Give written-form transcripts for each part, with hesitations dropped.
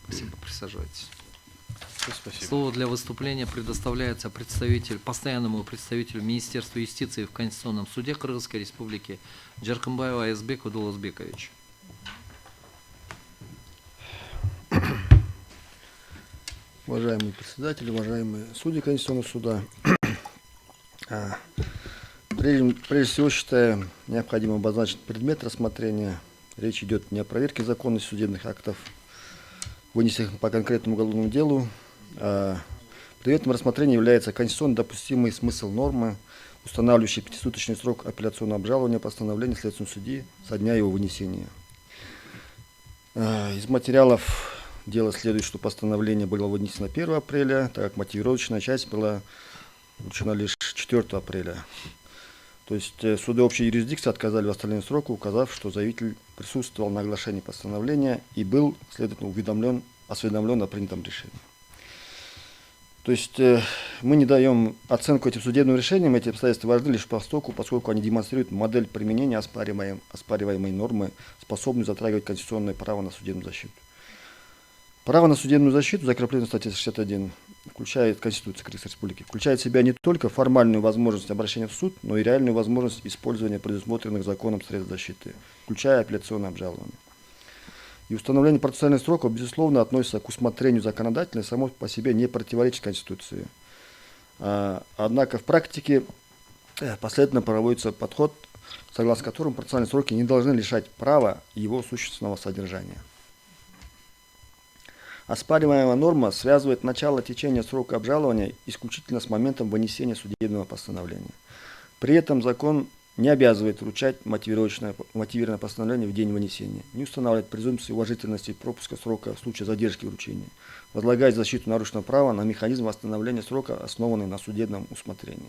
Спасибо, присаживайтесь. Спасибо. Слово для выступления предоставляется постоянному представителю Министерства юстиции в Конституционном суде Кыргызской Республики Джаркымбаеву Аязбеку Дулазбековичу. Уважаемый председатель, уважаемые судьи Конституционного суда, прежде всего считаю необходимым обозначить предмет рассмотрения. Речь идет не о проверке законности судебных актов, вынесенных по конкретному уголовному делу. Предметом рассмотрения является конституционно допустимый смысл нормы, устанавливающий 5-суточный срок апелляционного обжалования постановления следственного судьи со дня его вынесения. Из материалов дела следует, что постановление было вынесено 1 апреля, так как мотивировочная часть была вручена лишь 4 апреля. То есть суды общей юрисдикции отказали в оставлении срока, указав, что заявитель присутствовал на оглашении постановления и был, следовательно, осведомлен о принятом решении. То есть мы не даем оценку этим судебным решениям, эти обстоятельства важны лишь поскольку они демонстрируют модель применения оспариваемой нормы, способную затрагивать конституционное право на судебную защиту. Право на судебную защиту, закрепленное в статье 61, Конституции Кыргызской Республики, включает в себя не только формальную возможность обращения в суд, но и реальную возможность использования предусмотренных законом средств защиты, включая апелляционное обжалование. И установление процессуальных сроков, безусловно, относится к усмотрению законодателя, само по себе не противоречит Конституции. Однако в практике последовательно проводится подход, согласно которому процессуальные сроки не должны лишать права его существенного содержания. Оспариваемая норма связывает начало течения срока обжалования исключительно с моментом вынесения судебного постановления. При этом закон не обязывает вручать мотивированное постановление в день вынесения, не устанавливает презумпции уважительности пропуска срока в случае задержки вручения, возлагает защиту нарушенного права на механизм восстановления срока, основанный на судебном усмотрении.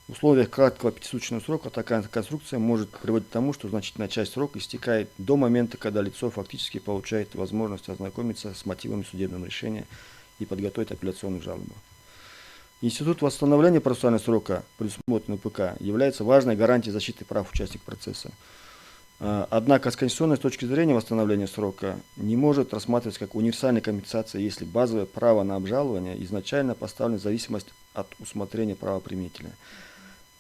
В условиях краткого 5-суточного срока такая конструкция может приводить к тому, что значительная часть срока истекает до момента, когда лицо фактически получает возможность ознакомиться с мотивами судебного решения и подготовить апелляционную жалобу. Институт восстановления процессуального срока, предусмотренный ПК, является важной гарантией защиты прав участников процесса. Однако с конституционной точки зрения восстановление срока не может рассматриваться как универсальная компенсация, если базовое право на обжалование изначально поставлено в зависимость от усмотрения правоприменителя.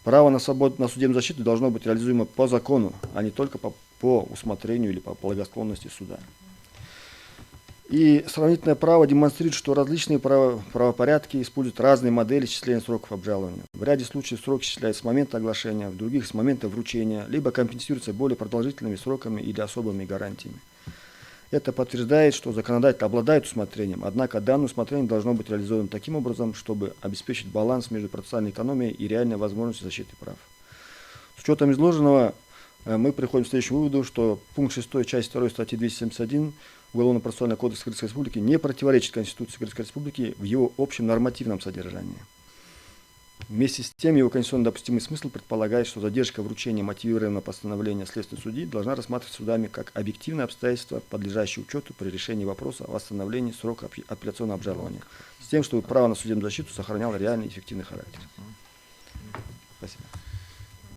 Право на судебную защиту должно быть реализуемо по закону, а не только по усмотрению или по благосклонности суда. И сравнительное право демонстрирует, что различные правопорядки используют разные модели исчисления сроков обжалования. В ряде случаев срок исчисляется с момента оглашения, в других с момента вручения, либо компенсируется более продолжительными сроками или особыми гарантиями. Это подтверждает, что законодатель обладает усмотрением, однако данное усмотрение должно быть реализовано таким образом, чтобы обеспечить баланс между процессуальной экономией и реальной возможностью защиты прав. С учетом изложенного мы приходим к следующему выводу, что пункт 6 часть 2 статьи 271 Уголовно-процессуального кодекса Кыргызской Республики не противоречит Конституции Кыргызской Республики в его общем нормативном содержании. Вместе с тем, его конституционно допустимый смысл предполагает, что задержка вручения мотивированного постановления следственной судьи должна рассматриваться судами как объективное обстоятельство, подлежащее учету при решении вопроса о восстановлении срока апелляционного обжалования, с тем, чтобы право на судебную защиту сохраняло реальный и эффективный характер. Спасибо.